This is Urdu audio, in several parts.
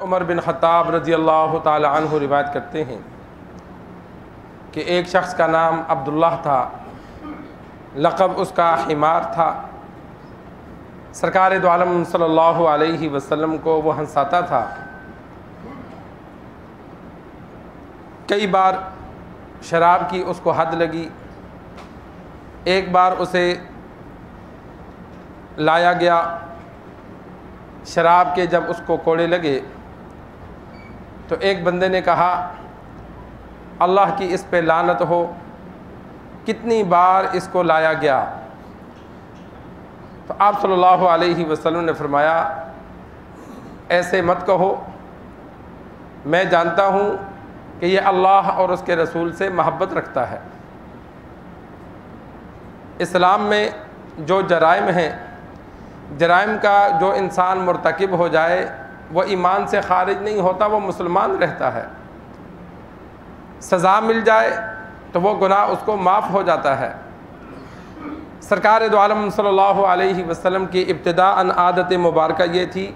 عمر بن خطاب رضی اللہ تعالی عنہ روایت کرتے ہیں کہ ایک شخص کا نام عبداللہ تھا، لقب اس کا حمار تھا۔ سرکار دو عالم صلی اللہ علیہ وسلم کو وہ ہنساتا تھا۔ کئی بار شراب کی اس کو حد لگی۔ ایک بار اسے لایا گیا، شراب کے جب اس کو کوڑے لگے تو ایک بندے نے کہا اللہ کی اس پہ لعنت ہو، کتنی بار اس کو لایا گیا؟ تو آپ صلی اللہ علیہ وسلم نے فرمایا ایسے مت کہو، میں جانتا ہوں کہ یہ اللہ اور اس کے رسول سے محبت رکھتا ہے۔ اسلام میں جو جرائم ہیں، جرائم کا جو انسان مرتکب ہو جائے وہ ایمان سے خارج نہیں ہوتا، وہ مسلمان رہتا ہے۔ سزا مل جائے تو وہ گناہ اس کو معاف ہو جاتا ہے۔ سرکار دو عالم صلی اللہ علیہ وسلم کی ابتداءً عادت مبارکہ یہ تھی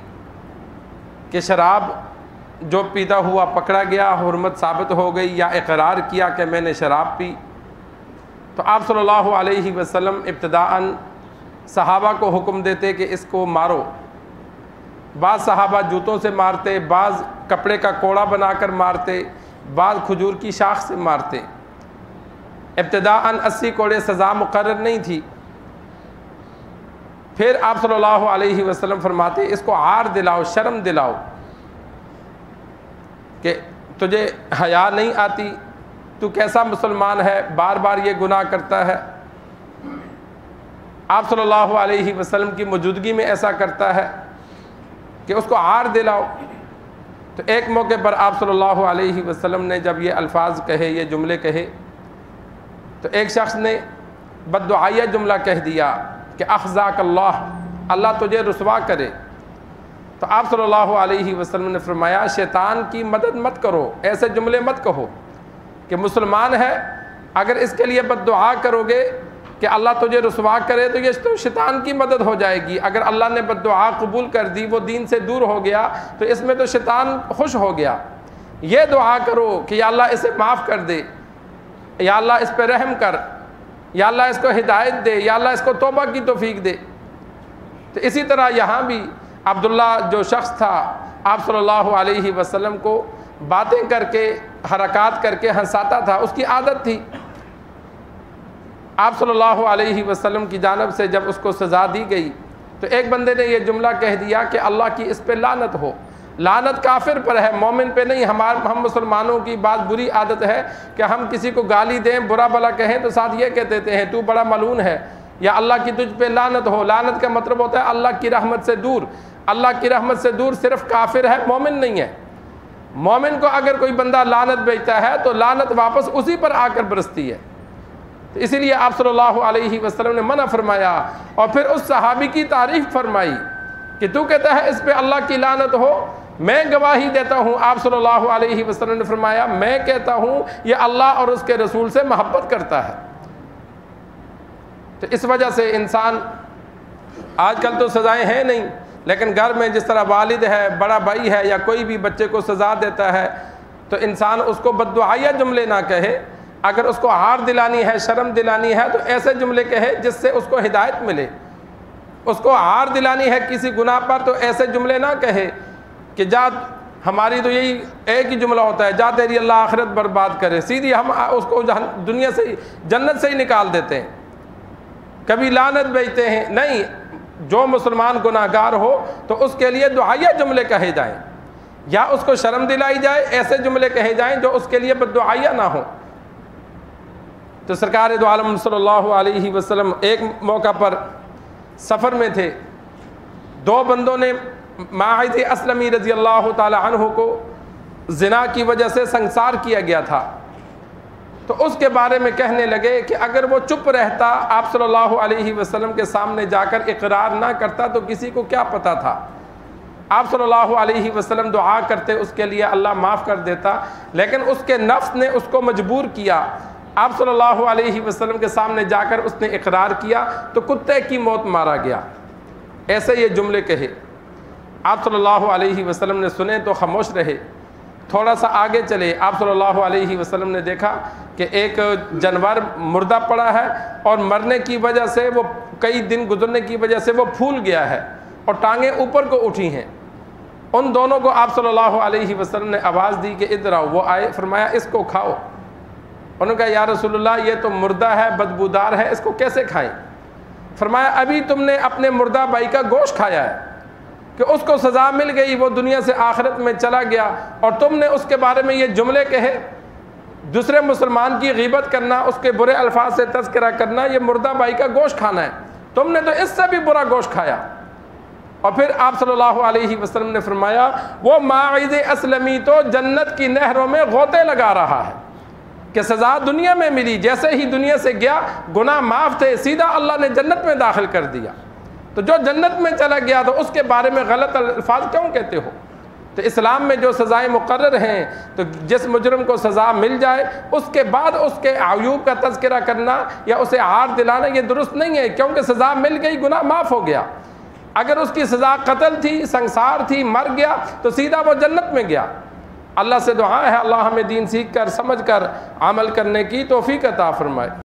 کہ شراب جو پیتا ہوا پکڑا گیا، حرمت ثابت ہو گئی یا اقرار کیا کہ میں نے شراب پی، تو آپ صلی اللہ علیہ وسلم ابتداءً صحابہ کو حکم دیتے کہ اس کو مارو۔ بعض صحابہ جوتوں سے مارتے، بعض کپڑے کا کوڑا بنا کر مارتے، بعض کھجور کی شاخ سے مارتے۔ ابتداءً 80 کوڑے سزا مقرر نہیں تھی۔ پھر آپ صلی اللہ علیہ وسلم فرماتے اس کو عار دلاؤ، شرم دلاؤ کہ تجھے حیا نہیں آتی، تو کیسا مسلمان ہے، بار بار یہ گناہ کرتا ہے۔ آپ صلی اللہ علیہ وسلم کی موجودگی میں ایسا کرتا ہے کہ اس کو عار دلاؤ۔ تو ایک موقع پر آپ صلی اللہ علیہ وسلم نے جب یہ الفاظ کہے، یہ جملے کہے، تو ایک شخص نے بددعائیہ جملہ کہہ دیا کہ اخزاک اللہ، اللہ تجھے رسوا کرے۔ تو آپ صلی اللہ علیہ وسلم نے فرمایا شیطان کی مدد مت کرو، ایسے جملے مت کہو کہ مسلمان ہے، اگر اس کے لیے بددعا کرو گے کہ اللہ تجھے رسوا کرے تو یہ تو شیطان کی مدد ہو جائے گی۔ اگر اللہ نے بددعا قبول کر دی، وہ دین سے دور ہو گیا، تو اس میں تو شیطان خوش ہو گیا۔ یہ دعا کرو کہ یا اللہ اسے معاف کر دے، یا اللہ اس پہ رحم کر، یا اللہ اس کو ہدایت دے، یا اللہ اس کو توبہ کی توفیق دے۔ تو اسی طرح یہاں بھی عبداللہ جو شخص تھا، آپ صلی اللہ علیہ وسلم کو باتیں کر کے، حرکات کر کے ہنساتا تھا، اس کی عادت تھی۔ آپ صلی اللہ علیہ وسلم کی جانب سے جب اس کو سزا دی گئی تو ایک بندے نے یہ جملہ کہہ دیا کہ اللہ کی اس پہ لعنت ہو۔ لعنت کافر پر ہے، مومن پہ نہیں۔ ہم مسلمانوں کی بات بری عادت ہے کہ ہم کسی کو گالی دیں، برا بھلا کہیں تو ساتھ یہ کہہ دیتے ہیں تو بڑا ملعون ہے، یا اللہ کی تجھ پہ لعنت ہو۔ لعنت کا مطلب ہوتا ہے اللہ کی رحمت سے دور۔ اللہ کی رحمت سے دور صرف کافر ہے، مومن نہیں ہے۔ مومن کو اگر کوئی بندہ لعنت بھیجتا ہے تو لعنت واپس اسی پر آ کر برستی ہے۔ تو اسی لیے آپ صلی اللہ علیہ وسلم نے منع فرمایا، اور پھر اس صحابی کی تعریف فرمائی کہ تو کہتا ہے اس پہ اللہ کی لعنت ہو، میں گواہی دیتا ہوں۔ آپ صلی اللہ علیہ وسلم نے فرمایا میں کہتا ہوں یہ اللہ اور اس کے رسول سے محبت کرتا ہے۔ تو اس وجہ سے انسان، آج کل تو سزائیں ہیں نہیں، لیکن گھر میں جس طرح والد ہے، بڑا بھائی ہے، یا کوئی بھی بچے کو سزا دیتا ہے تو انسان اس کو بددعائیہ جملے نہ کہے۔ اگر اس کو عار دلانی ہے، شرم دلانی ہے تو ایسے جملے کہے جس سے اس کو ہدایت ملے۔ اس کو عار دلانی ہے کسی گناہ پر تو ایسے جملے نہ کہے کہ جا، ہماری تو یہی ایک ہی جملہ ہوتا ہے، جا تیری اللہ آخرت برباد کرے، سیدھی ہم اس کو دنیا سے ہی، جنت سے ہی نکال دیتے ہیں، کبھی لعنت بھیجتے ہیں۔ نہیں، جو مسلمان گناہ گار ہو تو اس کے لیے دعائیہ جملے کہے جائیں، یا اس کو شرم دلائی جائے، ایسے جملے کہے جائیں جو اس کے لیے بددعائیہ نہ ہوں۔ تو سرکار دو عالم صلی اللہ علیہ وسلم ایک موقع پر سفر میں تھے، دو بندوں نے ماعز اسلمی رضی اللہ تعالی عنہ کو زنا کی وجہ سے سنسار کیا گیا تھا۔ تو اس کے بارے میں کہنے لگے کہ اگر وہ چپ رہتا، آپ صلی اللہ علیہ وسلم کے سامنے جا کر اقرار نہ کرتا تو کسی کو کیا پتا تھا۔ آپ صلی اللہ علیہ وسلم دعا کرتے اس کے لیے، اللہ معاف کر دیتا، لیکن اس کے نفس نے اس کو مجبور کیا۔ آپ صلی اللہ علیہ وسلم کے سامنے جا کر اس نے اقرار کیا تو کتے کی موت مارا گیا۔ ایسے یہ جملے کہے۔ آپ صلی اللہ علیہ وسلم نے سنے تو خاموش رہے۔ تھوڑا سا آگے چلے، آپ صلی اللہ علیہ وسلم نے دیکھا کہ ایک جانور مردہ پڑا ہے اور مرنے کی وجہ سے وہ کئی دن گزرنے کی وجہ سے وہ پھول گیا ہے اور ٹانگیں اوپر کو اٹھی ہیں۔ ان دونوں کو آپ صلی اللہ علیہ وسلم نے آواز دی کہ ادھر آؤ۔ وہ آئے، فرمایا اس کو کھاؤ۔ انہوں نے کہا یا رسول اللہ یہ تو مردہ ہے، بدبودار ہے، اس کو کیسے کھائیں؟ فرمایا ابھی تم نے اپنے مردہ بھائی کا گوشت کھایا ہے کہ اس کو سزا مل گئی، وہ دنیا سے آخرت میں چلا گیا، اور تم نے اس کے بارے میں یہ جملے کہے۔ دوسرے مسلمان کی غیبت کرنا، اس کے برے الفاظ سے تذکرہ کرنا، یہ مردہ بھائی کا گوشت کھانا ہے، تم نے تو اس سے بھی برا گوشت کھایا۔ اور پھر آپ صلی اللہ علیہ وسلم نے فرمایا وہ ماعز اسلمی تو جنت کی نہروں میں غوطے لگا رہا ہے کہ سزا دنیا میں ملی، جیسے ہی دنیا سے گیا گناہ معاف تھے، سیدھا اللہ نے جنت میں داخل کر دیا۔ تو جو جنت میں چلا گیا تو اس کے بارے میں غلط الفاظ کیوں کہتے ہو؟ تو اسلام میں جو سزائیں مقرر ہیں، تو جس مجرم کو سزا مل جائے اس کے بعد اس کے عیوب کا تذکرہ کرنا یا اسے عار دلانا یہ درست نہیں ہے، کیونکہ سزا مل گئی، گناہ معاف ہو گیا۔ اگر اس کی سزا قتل تھی، سنسار تھی، مر گیا تو سیدھا وہ جنت میں گیا۔ اللہ سے دعا ہے اللہ ہمیں دین سیکھ کر سمجھ کر عمل کرنے کی توفیق عطا فرمائے۔